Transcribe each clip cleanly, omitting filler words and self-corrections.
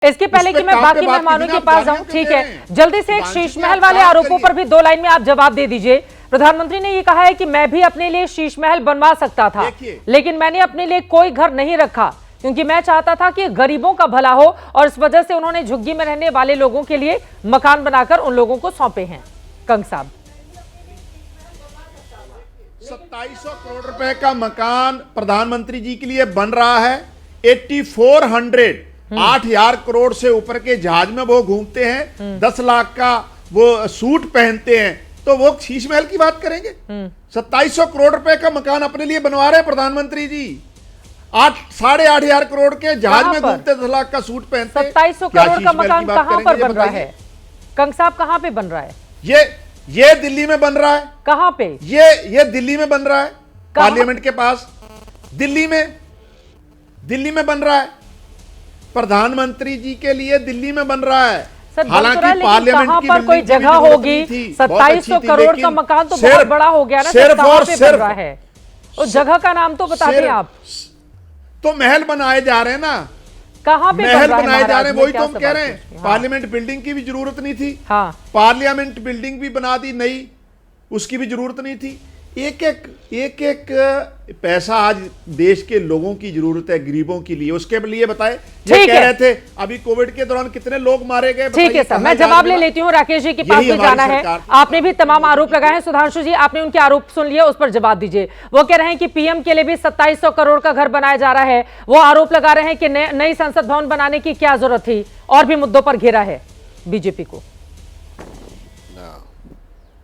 इसके पहले कि मैं बाकी मेहमानों के पास जाऊं, ठीक है, जल्दी से एक शीश महल वाले आरोपों पर भी 2 लाइन में आप जवाब दे दीजिए। प्रधानमंत्री ने ये कहा है कि मैं भी अपने लिए शीश महल बनवा सकता था, लेकिन मैंने अपने लिए कोई घर नहीं रखा क्योंकि मैं चाहता था कि गरीबों का भला हो, और इस वजह से उन्होंने झुग्गी में रहने वाले लोगों के लिए मकान बनाकर उन लोगों को सौंपे हैं। कंग साहब, 2700 करोड़ रुपए का मकान प्रधानमंत्री जी के लिए बन रहा है। 8400 8,000 करोड़ से ऊपर के जहाज में वो घूमते हैं, 10 लाख का वो सूट पहनते हैं, तो वो शीश महल की बात करेंगे? 2700 करोड़ रुपए का मकान अपने लिए बनवा रहे हैं प्रधानमंत्री जी। 8,500 करोड़ के जहाज में घूमते, 10 लाख का सूट पहनते। 2700 करोड़ का मकान कहां पर बन रहा है? कंग साहब, कहां पे बन रहा है? ये दिल्ली में बन रहा है। कहां पे? ये दिल्ली में बन रहा है, पार्लियामेंट के पास। दिल्ली में बन रहा है, प्रधानमंत्री जी के लिए दिल्ली में बन रहा है। हालांकि पार्लियामेंट पर कोई जगह होगी, 2700 करोड़ का मकान तो बहुत बड़ा हो गया ना, सिर्फ कहां पे बन रहा है? उस जगह का नाम तो बता दें आप। तो महल बनाए जा रहे हैं ना, कहां पे महल बनाए जा रहे हैं, वही तो हम कह रहे हैं। पार्लियामेंट बिल्डिंग की भी जरूरत नहीं थी। हाँ, पार्लियामेंट बिल्डिंग भी बना दी नई, उसकी भी जरूरत नहीं थी। एक एक पैसा आज देश के लोगों की जरूरत है, गरीबों के लिए। उसके लिए बताए, ये कह रहे थे अभी कोविड के दौरान कितने लोग मारे गए। ठीक है सर, मैं जवाब ले लेती हूँ। राकेश जी के पास भी जाना है। आपने भी तमाम आरोप लगाए हैं। सुधांशु जी, आपने उनके आरोप सुन लिया, उस पर जवाब दीजिए। वो कह रहे हैं कि पीएम के लिए भी 2700 करोड़ का घर बनाया जा रहा है। वो आरोप लगा रहे हैं कि नई संसद भवन बनाने की क्या जरूरत थी, और भी मुद्दों पर घेरा है बीजेपी को।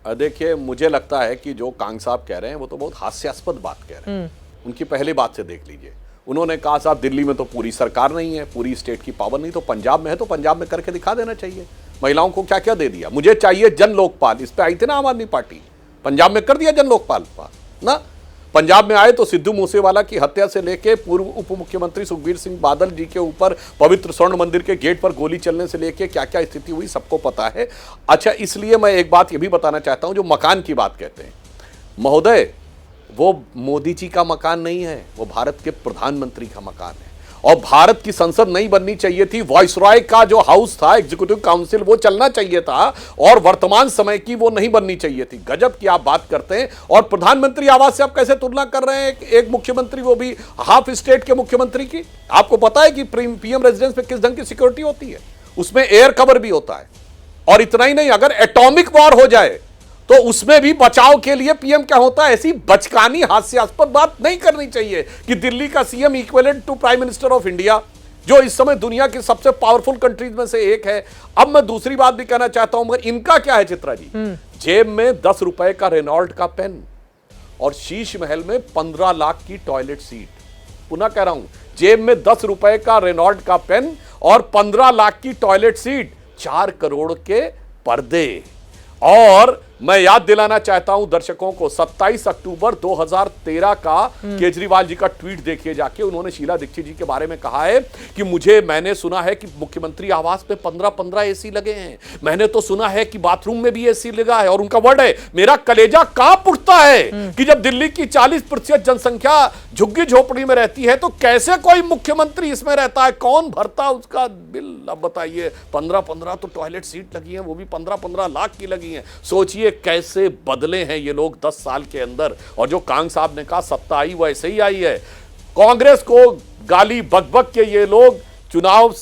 देखिए, मुझे लगता है कि जो कांग साहब कह रहे हैं वो तो बहुत हास्यास्पद बात कह रहे हैं। उनकी पहली बात से देख लीजिए, उन्होंने कहा साहब दिल्ली में तो पूरी सरकार नहीं है, पूरी स्टेट की पावर नहीं, तो पंजाब में है तो पंजाब में करके दिखा देना चाहिए। महिलाओं को क्या क्या दे दिया। मुझे चाहिए जन लोकपाल, इस पे आई थी ना आम आदमी पार्टी, पंजाब में कर दिया जन लोकपाल ना। पंजाब में आए तो सिद्धू मूसेवाला की हत्या से लेके पूर्व उप मुख्यमंत्री सुखबीर सिंह बादल जी के ऊपर पवित्र स्वर्ण मंदिर के गेट पर गोली चलने से लेके क्या क्या स्थिति हुई सबको पता है। अच्छा, इसलिए मैं एक बात ये भी बताना चाहता हूं, जो मकान की बात कहते हैं महोदय, वो मोदी जी का मकान नहीं है, वो भारत के प्रधानमंत्री का मकान है। और भारत की संसद नहीं बननी चाहिए थी, वाइसरॉय का जो हाउस था, एग्जीक्यूटिव काउंसिल, वो चलना चाहिए था, और वर्तमान समय की वो नहीं बननी चाहिए थी। गजब की आप बात करते हैं। और प्रधानमंत्री आवास से आप कैसे तुलना कर रहे हैं एक मुख्यमंत्री, वो भी हाफ स्टेट के मुख्यमंत्री की? आपको पता है कि पीएम रेजिडेंस पे किस ढंग की सिक्योरिटी होती है? उसमें एयर कवर भी होता है। और इतना ही नहीं, अगर एटॉमिक वॉर हो जाए तो उसमें भी बचाव के लिए पीएम क्या होता है? ऐसी बचकानी हास्यास्पद बात नहीं करनी चाहिए कि दिल्ली का CM equivalent to prime minister of India, जो इस समय दुनिया की सबसे पावरफुल कंट्रीज में से एक है। अब मैं दूसरी बात भी कहना चाहता हूं, मगर इनका क्या है चित्रा जी? जेब में 10 रुपए का रेनॉल्ट का पेन और शीश महल में 15 लाख की टॉयलेट सीट। पुनः कह रहा हूं, जेब में 10 रुपए का रेनॉल्ट का पेन और 15 लाख की टॉयलेट सीट, 4 करोड़ के पर्दे। और मैं याद दिलाना चाहता हूं दर्शकों को, 27 अक्टूबर 2013 का केजरीवाल जी का ट्वीट देखिए जाके। उन्होंने शीला दीक्षित जी के बारे में कहा है कि मैंने सुना है कि मुख्यमंत्री आवास पे 15-15 एसी लगे हैं, मैंने तो सुना है कि बाथरूम में भी एसी लगा है। और उनका वर्ड है, मेरा कलेजा कांप उठता है कि जब दिल्ली की 40% जनसंख्या झुग्गी झोपड़ी में रहती है तो कैसे कोई मुख्यमंत्री इसमें रहता है, कौन भरता उसका बिल? अब बताइए, 15-15 तो टॉयलेट सीट लगी है, वो भी 15-15 लाख की लगी है। सोचिए कैसे बदले हैं ये लोग 10 साल के अंदर। और जो कांग साहब ने कहा सत्ता आई वैसे ही आई है। कांग्रेस को गाली बक बक के ये लोग चुनाव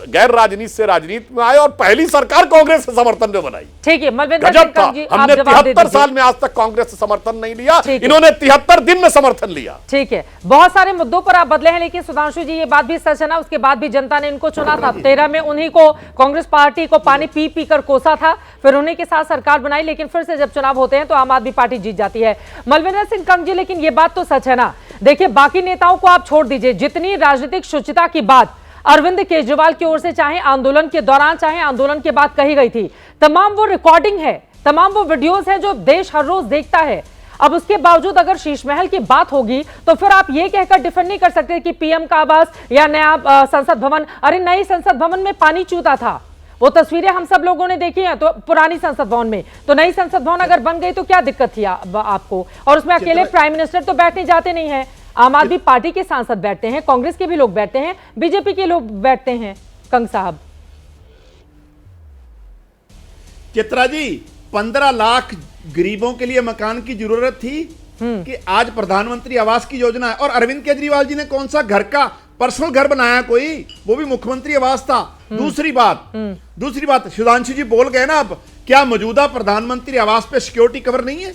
गैर राजनीति से राजनीति में आए और पहली सरकार कांग्रेस के समर्थन में बनाई। ठीक है, गजब था। हमने 73 साल में आज तक कांग्रेस से समर्थन नहीं लिया, इन्होंने 73 दिन में समर्थन लिया। ठीक है, बहुत सारे मुद्दों पर आप बदले हैं, लेकिन सुधांशु जी ये बात भी सच है ना, उसके बाद भी जनता ने इनको चुना था। 13 में उन्हीं को, कांग्रेस पार्टी को पानी पी पी कर कोसा था, फिर उन्हीं के साथ सरकार बनाई, लेकिन फिर से जब चुनाव होते हैं तो आम आदमी पार्टी जीत जाती है। मलविंदर सिंह कंग जी, लेकिन ये बात तो सच है ना, देखिए बाकी नेताओं को आप छोड़ दीजिए, जितनी राजनीतिक शुचिता की बात अरविंद केजरीवाल की ओर से चाहे आंदोलन के दौरान चाहे आंदोलन के बाद कही गई थी, तमाम वो रिकॉर्डिंग है, तमाम वो वीडियोस हैं जो देश हर रोज देखता है। अब उसके बावजूद अगर शीश महल की बात होगी तो फिर आप ये कहकर डिफेंड नहीं कर सकते कि पीएम का आवास या नया संसद भवन, अरे नई संसद भवन में पानी चूता था, वो तस्वीरें हम सब लोगों ने देखी हैं। तो पुरानी संसद भवन में, तो नई संसद भवन अगर बन गई तो क्या दिक्कत थी आपको? और उसमें अकेले प्राइम मिनिस्टर तो बैठने जाते नहीं है, आम आदमी पार्टी के सांसद बैठते हैं, कांग्रेस के भी लोग बैठते हैं, बीजेपी के लोग बैठते हैं। कंग साहब? चित्रा जी, 15 लाख गरीबों के लिए मकान की जरूरत थी कि आज प्रधानमंत्री आवास की योजना है। और अरविंद केजरीवाल जी ने कौन सा घर का पर्सनल घर बनाया कोई, वो भी मुख्यमंत्री आवास था। दूसरी बात सुधांशु जी बोल गए ना, अब क्या मौजूदा प्रधानमंत्री आवास पे सिक्योरिटी कवर नहीं है?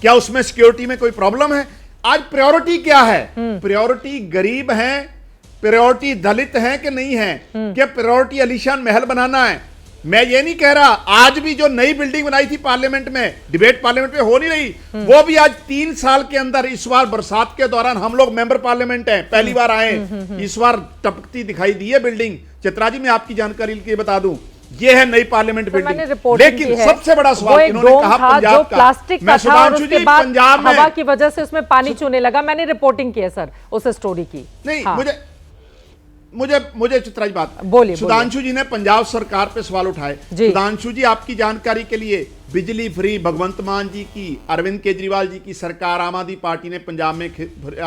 क्या उसमें सिक्योरिटी में कोई प्रॉब्लम है? आज प्रायोरिटी क्या है? प्रायोरिटी गरीब हैं, प्रायोरिटी दलित हैं कि नहीं है? क्या प्रायोरिटी आलीशान महल बनाना है? मैं ये नहीं कह रहा, आज भी जो नई बिल्डिंग बनाई थी पार्लियामेंट में, डिबेट पार्लियामेंट में हो नहीं रही, वो भी आज 3 साल के अंदर, इस बार बरसात के दौरान हम लोग मेंबर पार्लियामेंट हैं, पहली बार आए, इस बार टपकती दिखाई दी है बिल्डिंग। चित्रा जी, मैं आपकी जानकारी के लिए बता दूं, ये है नई पार्लियामेंट बिल्डिंग। लेकिन सबसे बड़ा सवाल इन्होंने कहा पंजाब का, प्लास्टिक का था और उसके बाद हवा की वजह से उसमें पानी चूने लगा। मैंने रिपोर्टिंग की है सर उस स्टोरी की। नहीं, मुझे चित्रा जी बात बोलिए। सुधांशु जी ने पंजाब सरकार पे सवाल उठाए। सुधांशु जी, आपकी जानकारी के लिए, बिजली फ्री भगवंत मान जी की, अरविंद केजरीवाल जी की सरकार, आम आदमी पार्टी ने पंजाब में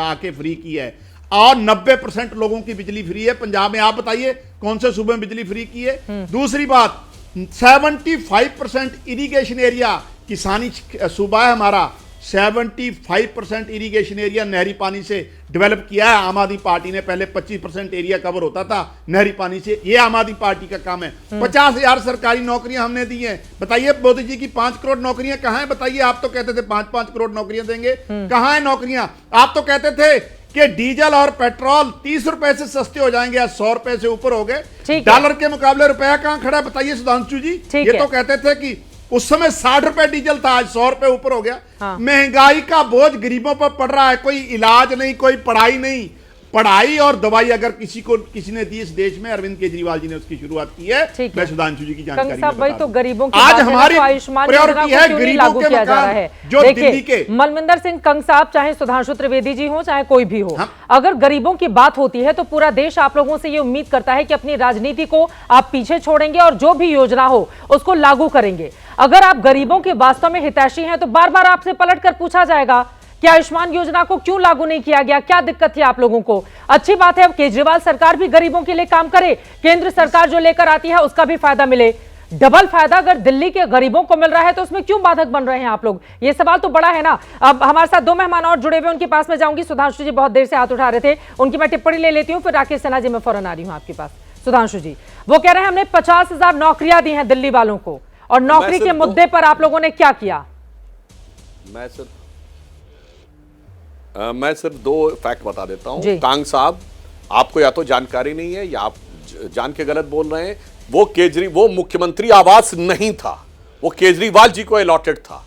आके फ्री की है और 90% लोगों की बिजली फ्री है पंजाब में। आप बताइए कौन से सूबे में बिजली फ्री की है? दूसरी बात, 75% इरिगेशन एरिया, किसानी सूबा है हमारा, 75% इरिगेशन एरिया नहरी पानी से डेवलप किया है आम आदमी पार्टी ने। पहले 25% एरिया कवर होता था नहरी पानी से, ये आम आदमी पार्टी का काम है। 50,000 सरकारी नौकरियां हमने दी हैं। बताइए मोदी जी की 5 करोड़ नौकरियां कहां हैं? बताइए, आप तो कहते थे 5-5 करोड़ नौकरियां देंगे, कहां है नौकरियां? आप तो कहते थे कि डीजल और पेट्रोल 30 रुपए से सस्ते हो जाएंगे, आज 100 रुपए से ऊपर हो गए। डॉलर के मुकाबले रुपया कहां खड़ा है? बताइए सुधांशु जी। ये तो कहते थे कि उस समय 60 रुपए डीजल था, आज 100 रुपए ऊपर हो गया। महंगाई का बोझ गरीबों पर पड़ रहा है, कोई इलाज नहीं, कोई पढ़ाई नहीं। पढ़ाई और दवाई अगर किसी ने दी इस देश में, अरविंद केजरीवाल जी ने उसकी शुरुआत की है। मैं सुधांशु जी की जानकारी में बता तो गरीबों की आज हमारी आयुष्मान प्रायोरिटी है गरीबों के मकान, जो दिल्ली के। मलविंदर सिंह कंग साहब, चाहे सुधांशु त्रिवेदी जी हो, चाहे कोई भी हो, अगर गरीबों की बात होती है तो पूरा देश आप लोगों से ये उम्मीद करता है कि अपनी राजनीति को आप पीछे छोड़ेंगे और जो भी योजना हो उसको लागू करेंगे। अगर आप गरीबों के वास्तव में हितैषी हैं तो बार बार आपसे पलट कर पूछा जाएगा कि आयुष्मान योजना को क्यों लागू नहीं किया गया, क्या दिक्कत थी आप लोगों को? अच्छी बात है, अब केजरीवाल सरकार भी गरीबों के लिए काम करे, केंद्र सरकार जो लेकर आती है उसका भी फायदा मिले। डबल फायदा अगर दिल्ली के गरीबों को मिल रहा है तो उसमें क्यों बाधक बन रहे हैं आप लोग? ये सवाल तो बड़ा है ना। अब हमारे साथ 2 मेहमान और जुड़े हुए, उनके पास में जाऊंगी। सुधांशु जी बहुत देर से हाथ उठा रहे थे, उनकी मैं टिप्पणी ले लेती हूँ, फिर राकेश सिन्हा जी मैं फौरन आ रही हूँ आपके पास। सुधांशु जी, वो कह रहे हैं हमने 50,000 नौकरियां दी हैं दिल्ली वालों को, और नौकरी के मुद्दे पर आप लोगों ने क्या किया? मैं सिर्फ 2 फैक्ट बता देता हूं। कांग साहब, आपको या तो जानकारी नहीं है या आप जान के गलत बोल रहे हैं। वो मुख्यमंत्री आवास नहीं था, वो केजरीवाल जी को अलॉटेड था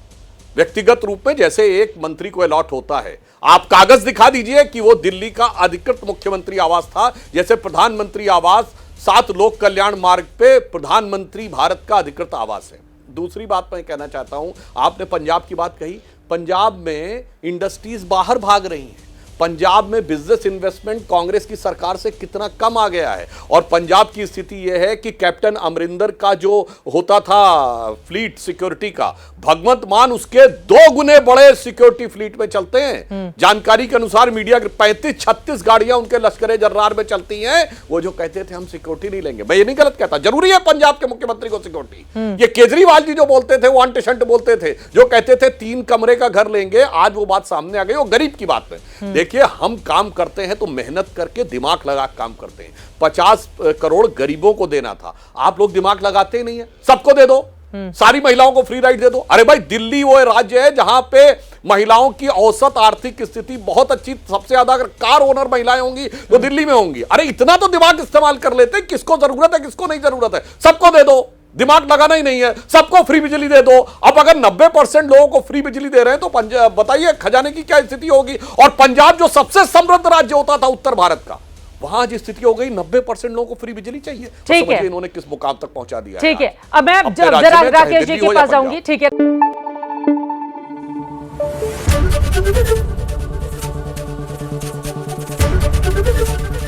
व्यक्तिगत रूप में, जैसे एक मंत्री को अलॉट होता है। आप कागज दिखा दीजिए कि वो दिल्ली का अधिकृत मुख्यमंत्री आवास था, जैसे प्रधानमंत्री आवास 7 लोक कल्याण मार्ग पे प्रधानमंत्री भारत का अधिकृत आवास है। दूसरी बात मैं कहना चाहता हूं, आपने पंजाब की बात कही, पंजाब में इंडस्ट्रीज बाहर भाग रही हैं। पंजाब में बिजनेस इन्वेस्टमेंट कांग्रेस की सरकार से कितना कम आ गया है। और पंजाब की स्थिति यह है कि कैप्टन अमरिंदर का जो होता था फ्लीट सिक्योरिटी का, भगवंत मान उसके 2 गुने बड़े सिक्योरिटी फ्लीट में चलते हैं। जानकारी के अनुसार मीडिया के 35-36 गाड़ियां उनके लश्करे जर्रार में चलती हैं। वो जो कहते थे हम सिक्योरिटी नहीं लेंगे, मैं ये नहीं गलत कहता, जरूरी है पंजाब के मुख्यमंत्री को सिक्योरिटी। ये केजरीवाल जी जो बोलते थे, वो अंट बोलते थे, जो कहते थे 3 कमरे का घर लेंगे, आज वो बात सामने आ गई। वो गरीब की बात है। देखिए, हम काम करते हैं तो मेहनत करके दिमाग लगा काम करते हैं। 50 करोड़ गरीबों को देना था, आप लोग दिमाग लगाते ही नहीं है। सबको दे दो, सारी महिलाओं को फ्री राइड दे दो। अरे भाई, दिल्ली वो राज्य है जहां पे महिलाओं की औसत आर्थिक स्थिति बहुत अच्छी, सबसे ज्यादा अगर कार ओनर महिलाएं होंगी तो दिल्ली में होंगी। अरे इतना तो दिमाग इस्तेमाल कर लेते, किसको जरूरत है किसको नहीं जरूरत है, सबको दे दो। दिमाग लगाना ही नहीं है, सबको फ्री बिजली दे दो। अब अगर 90% लोगों को फ्री बिजली दे रहे हैं तो बताइए खजाने की क्या स्थिति होगी। और पंजाब जो सबसे समृद्ध राज्य होता था उत्तर भारत का, वहां जो स्थिति हो गई, 90% लोगों को फ्री बिजली चाहिए। ठीक है, इन्होंने किस मुकाम तक पहुंचा दिया। ठीक है, अब मैं जरा राकेश जी के पास जाऊंगी। ठीक है,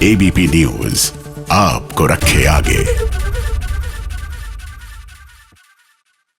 एबीपी न्यूज आपको रखे आगे।